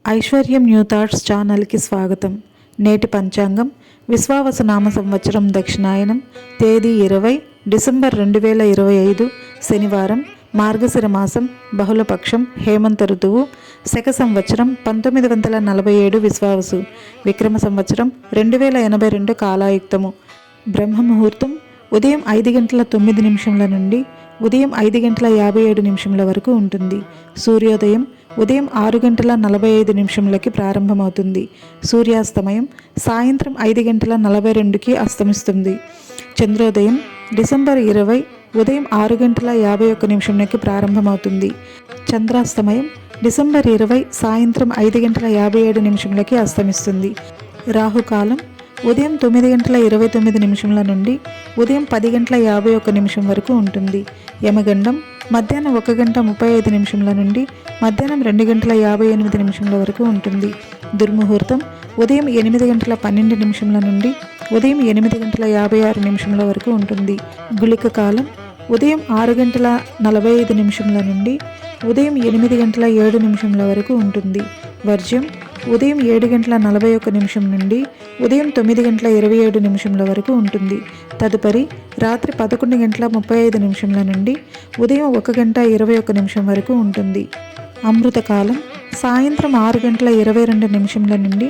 ఐశ్వర్యం new thoughts ఛానల్కి స్వాగతం. నేటి పంచాంగం విశ్వావసు నామ సంవత్సరం దక్షిణాయనం తేదీ 20 డిసెంబర్ 2025 శనివారం మార్గశిర మాసం బహుళపక్షం హేమంత ఋతువు శక సంవత్సరం 1947 విశ్వావసు విక్రమ సంవత్సరం 2082 కాలాయుక్తము. బ్రహ్మముహూర్తం ఉదయం 5:09 నుండి ఉదయం 5:57 వరకు ఉంటుంది. సూర్యోదయం ఉదయం 6:45 ప్రారంభమవుతుంది. సూర్యాస్తమయం సాయంత్రం 5:42 అస్తమిస్తుంది. చంద్రోదయం డిసెంబర్ 20 ఉదయం 6:51 ప్రారంభమవుతుంది. చంద్రాస్తమయం డిసెంబర్ 20 సాయంత్రం 5:57 అస్తమిస్తుంది. రాహుకాలం ఉదయం 9:29 నుండి ఉదయం 10:51 వరకు ఉంటుంది. యమగండం మధ్యాహ్నం 1:35 నుండి మధ్యాహ్నం 2:58 వరకు ఉంటుంది. దుర్ముహూర్తం ఉదయం 8:12 నుండి ఉదయం 8:56 వరకు ఉంటుంది. గుళిక కాలం ఉదయం 6:45 నుండి ఉదయం 8:07 వరకు ఉంటుంది. వర్జ్యం ఉదయం 7:41 నుండి ఉదయం 9:27 వరకు ఉంటుంది. తదుపరి రాత్రి 11:35 నుండి ఉదయం 1:21 వరకు ఉంటుంది. అమృతకాలం సాయంత్రం 6:22 నుండి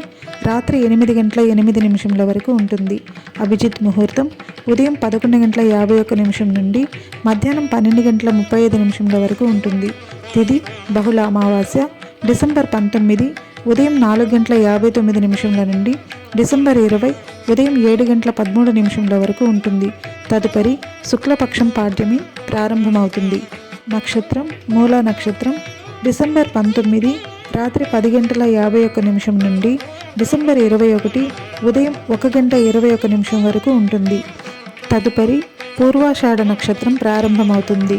రాత్రి 8:08 వరకు ఉంటుంది. అభిజిత్ ముహూర్తం ఉదయం 11:51 నుండి మధ్యాహ్నం 12:35 వరకు ఉంటుంది. తిథి బహుళ అమావాస్య డిసెంబర్ 19 ఉదయం 4:59 నుండి డిసెంబర్ 20 ఉదయం 7:13 వరకు ఉంటుంది. తదుపరి శుక్లపక్షం పాడ్యమి ప్రారంభమవుతుంది. నక్షత్రం మూలా నక్షత్రం డిసెంబర్ 19 రాత్రి 10:51 నుండి డిసెంబర్ 21 ఉదయం 1:21 వరకు ఉంటుంది. తదుపరి పూర్వాషాఢ నక్షత్రం ప్రారంభమవుతుంది.